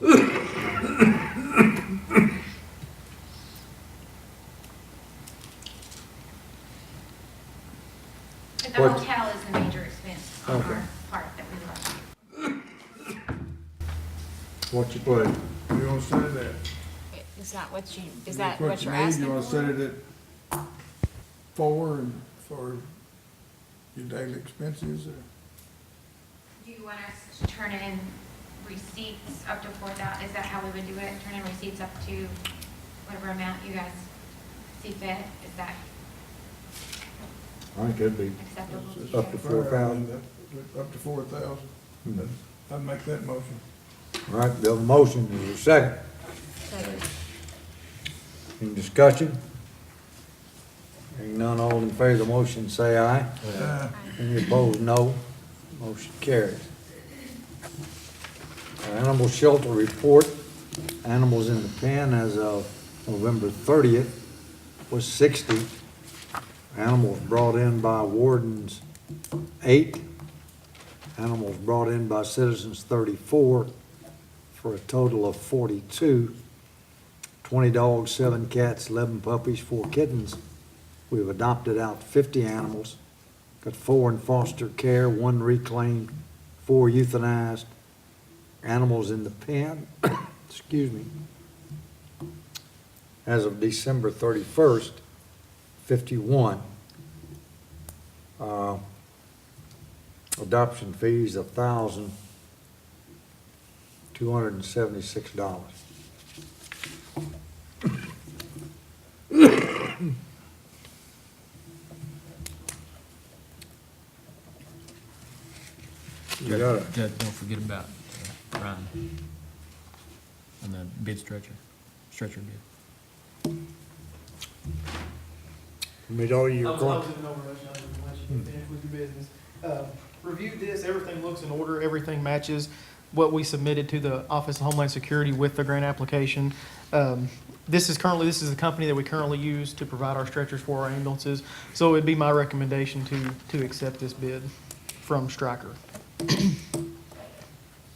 Speaker 9: But the
Speaker 1: What-
Speaker 9: hotel is the major expense on
Speaker 1: Okay.
Speaker 9: our part that we look.
Speaker 1: What's your pleasure?
Speaker 4: You wanna set it
Speaker 13: Is that what you, is
Speaker 4: at?
Speaker 13: that what you're
Speaker 4: need?
Speaker 13: asking
Speaker 4: You wanna set
Speaker 13: for?
Speaker 4: it at 4 and for your daily expenses, or?
Speaker 9: Do you want us to turn in receipts up to 4,000? Is that how we would do it? Turn in receipts up to whatever amount you guys see fit? Is that
Speaker 1: I think it'd be
Speaker 9: acceptable to you?
Speaker 1: up to 4,000.
Speaker 4: Up to 4,000.
Speaker 1: Mhm.
Speaker 4: I'd make that motion.
Speaker 1: All right, we have a motion, is there a second?
Speaker 10: Second.
Speaker 1: Any discussion? Hearing none, all in favor of the motion, say aye. Any opposed, no. Motion carries. Animal shelter report, animals in the pen as of November 30th was 60. Animals brought in by wardens, 8. Animals brought in by citizens, 34, for a total of 42. 20 dogs, 7 cats, 11 puppies, 4 kittens. We've adopted out 50 animals, got 4 in foster care, 1 reclaimed, 4 euthanized. Animals in the pen, excuse me, as of December 31st, 51. Adoption fees, $1,276. You got it.
Speaker 12: Judge, don't forget about Ryan and the bid stretcher bid.
Speaker 1: Meet all your
Speaker 6: I was
Speaker 1: requirements.
Speaker 6: in no rush, I was gonna let you get finished with your business. Reviewed this, everything looks in order, everything matches what we submitted to the Office of Homeland Security with the grant application. This is the company that we currently use to provide our stretchers for our ambulances. So it'd be my recommendation to accept this bid from Stryker.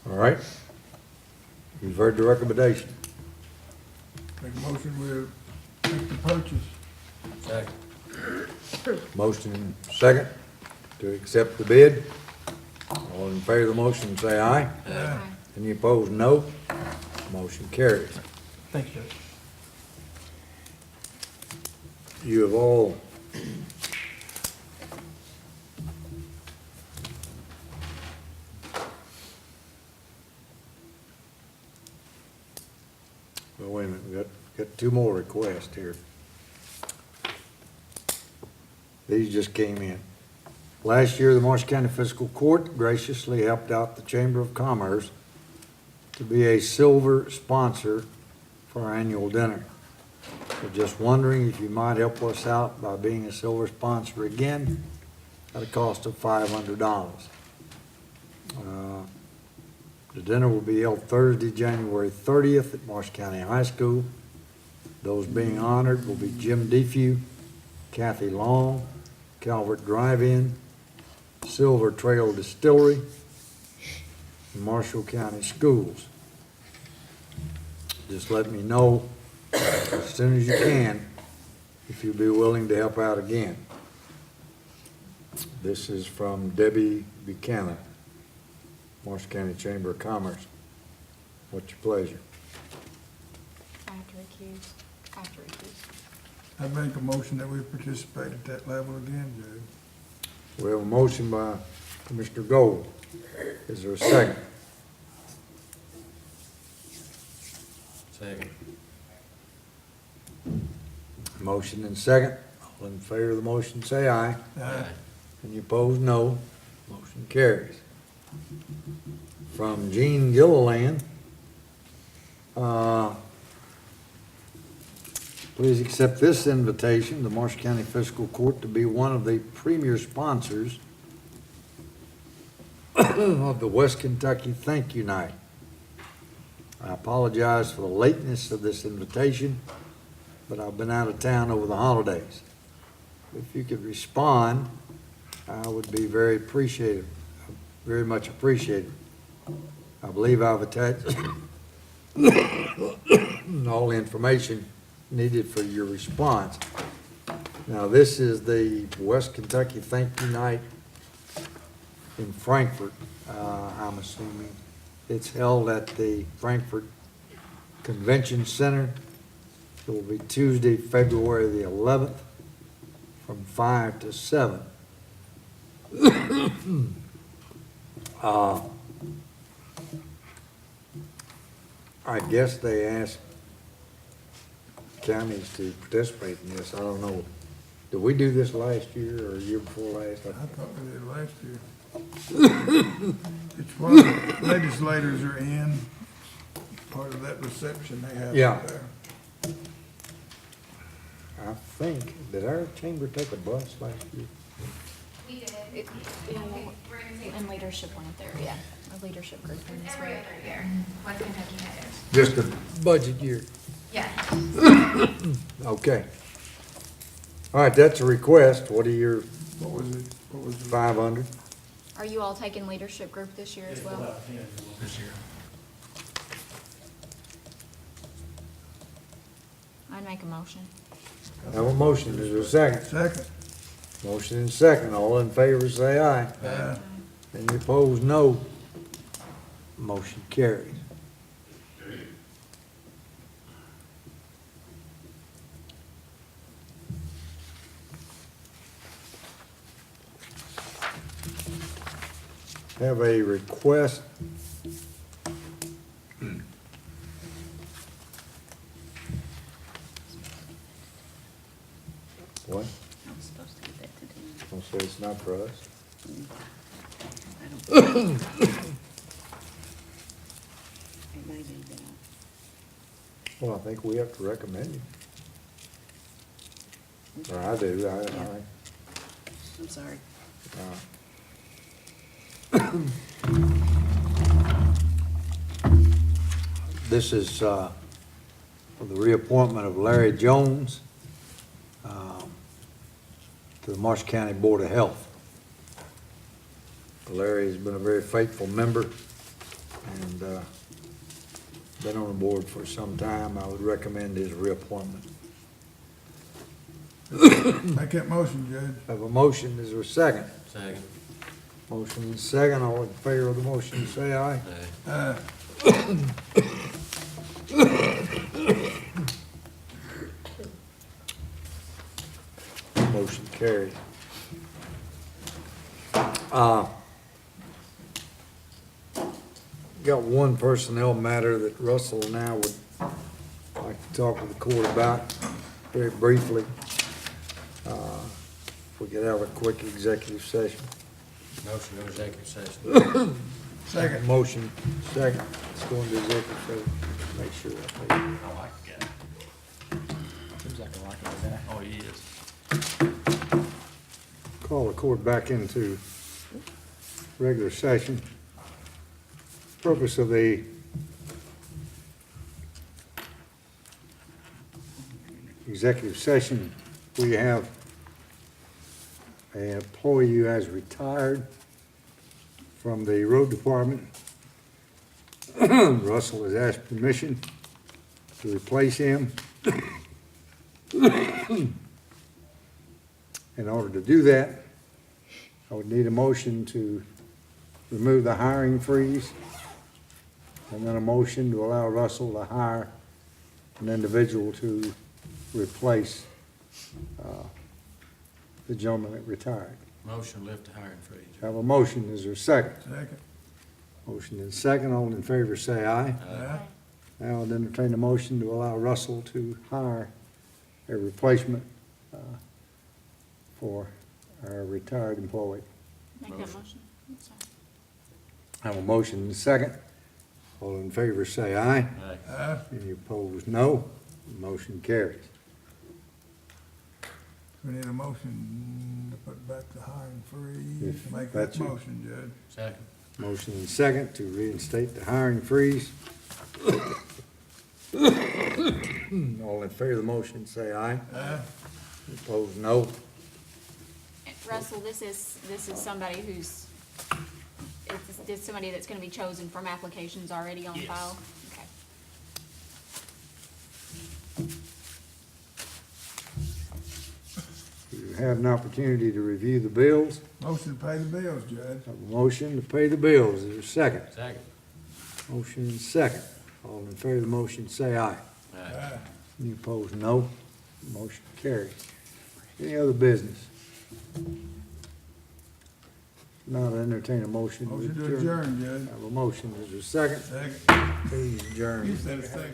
Speaker 1: All right. You've heard the recommendation.
Speaker 4: Make a motion, we make the purchase.
Speaker 12: Second.
Speaker 1: Motion second to accept the bid. All in favor of the motion, say aye.
Speaker 13: Aye.
Speaker 1: Any opposed, no. Motion carries.
Speaker 6: Thank you, Judge.
Speaker 1: You have all well, wait a minute, we got 2 more requests here. These just came in. Last year, the Marshall County Fiscal Court graciously helped out the Chamber of Commerce to be a silver sponsor for our annual dinner. We're just wondering if you might help us out by being a silver sponsor again at a cost of $500. The dinner will be held Thursday, January 30th at Marshall County High School. Those being honored will be Jim Defew, Kathy Long, Calvert Drive-In, Silver Trail Distillery, and Marshall County Schools. just let me know as soon as you can if you'd be willing to help out again. This is from Debbie Buchanan, Marshall County Chamber of Commerce. What's your pleasure?
Speaker 13: I have to recuse. I have to recuse.
Speaker 4: I make a motion that we participate at that level again, Judge.
Speaker 1: We have a motion by Commissioner Gold. Is there a second?
Speaker 3: Second.
Speaker 1: Motion and second. All in favor of the motion, say aye.
Speaker 4: Aye.
Speaker 1: Any opposed, no. Motion carries. From Jean Gilliland, please accept this invitation to Marshall County Fiscal Court to be one of the premier sponsors of the West Kentucky Thank You Night. I apologize for the lateness of this invitation, but I've been out of town over the holidays. If you could respond, I would be very much appreciated. I believe I've attached all the information needed for your response. Now, this is the West Kentucky Thank You Night in Frankfort, I'm assuming. It's held at the Frankfort Convention Center. It will be Tuesday, February the 11th, from 5 to 7. I guess they asked counties to participate in this. I don't know. Did we do this last year or year before last?
Speaker 4: I thought we did last year. It's what legislators are in, part of that reception they have
Speaker 1: Yeah.
Speaker 4: up there.
Speaker 1: I think, did our chamber take a bus last year?
Speaker 9: We did.
Speaker 13: Yeah,
Speaker 9: We're gonna take
Speaker 13: and leadership went there, yeah. A leadership group in this
Speaker 9: every
Speaker 13: way.
Speaker 9: other year. West Kentucky had it.
Speaker 1: Just a budget year.
Speaker 9: Yeah.
Speaker 1: Okay. All right, that's a request. What are your
Speaker 4: What was it? What was it?
Speaker 1: 500?
Speaker 13: Are you all taking leadership group this year as well?
Speaker 3: This year.
Speaker 13: I'd make a motion.
Speaker 1: Have a motion. Is there a second?
Speaker 4: Second.
Speaker 1: Motion and second. All in favor, say aye.
Speaker 4: Aye.
Speaker 1: Any opposed, no. Motion carries. Have a request. What?
Speaker 11: I'm supposed to get that to them.
Speaker 1: Don't say it's not for us.
Speaker 11: I don't. It may be that
Speaker 1: Well, I think we have to recommend him. Or I do,
Speaker 11: I'm sorry.
Speaker 1: This is for the reappointment of Larry Jones to the Marshall County Board of Health. Larry has been a very faithful member and been on the board for some time. I would recommend his reappointment.
Speaker 4: Make that motion, Judge.
Speaker 1: Have a motion, is there a second?
Speaker 3: Second.
Speaker 1: Motion and second, all in favor of the motion, say aye.
Speaker 3: Aye.
Speaker 1: Motion carried. Got one personnel matter that Russell and I would like to talk with the court about very briefly. If we could have a quick executive session.
Speaker 3: Motion to executive session.
Speaker 4: Second.
Speaker 1: Motion, second, let's go into executive session, make sure that.
Speaker 7: I like that.
Speaker 12: Seems like a likely guy.
Speaker 7: Oh, he is.
Speaker 1: Call the court back into regular session. Purpose of the executive session, we have an employee who has retired from the road department. Russell has asked permission to replace him. In order to do that, I would need a motion to remove the hiring freeze, and then a motion to allow Russell to hire an individual to replace the gentleman that retired.
Speaker 3: Motion to lift the hiring freeze.
Speaker 1: Have a motion, is there a second?
Speaker 4: Second.
Speaker 1: Motion is second, all in favor say aye.
Speaker 4: Aye.
Speaker 1: Now I'd entertain a motion to allow Russell to hire a replacement for our retired employee.
Speaker 13: Make that motion. Sorry.
Speaker 1: Have a motion and a second. All in favor say aye.
Speaker 3: Aye.
Speaker 4: Aye.
Speaker 1: Any opposed, no. Motion carries.
Speaker 4: We need a motion to put back the hiring freeze.
Speaker 1: If
Speaker 4: Make
Speaker 1: that's
Speaker 4: that
Speaker 1: it.
Speaker 4: motion, Judge.
Speaker 3: Second.
Speaker 1: Motion and second to reinstate the hiring freeze. All in favor of the motion say aye.
Speaker 4: Aye.
Speaker 1: Opposed, no.
Speaker 13: Russell, this is somebody who's, it's somebody that's gonna be chosen from applications already on file? Okay.
Speaker 1: You have an opportunity to review the bills.
Speaker 4: Motion to pay the bills, Judge.
Speaker 1: Have a motion to pay the bills. Is there a second?
Speaker 3: Second.
Speaker 1: Motion and second. All in favor of the motion say aye.
Speaker 3: Aye.
Speaker 4: Aye.
Speaker 1: Any opposed, no. Motion carries. Any other business? Not entertain a motion.
Speaker 4: Motion to adjourn, Judge.
Speaker 1: Have a motion. Is there a second?
Speaker 4: Second.
Speaker 1: Please adjourn.
Speaker 4: You said a second.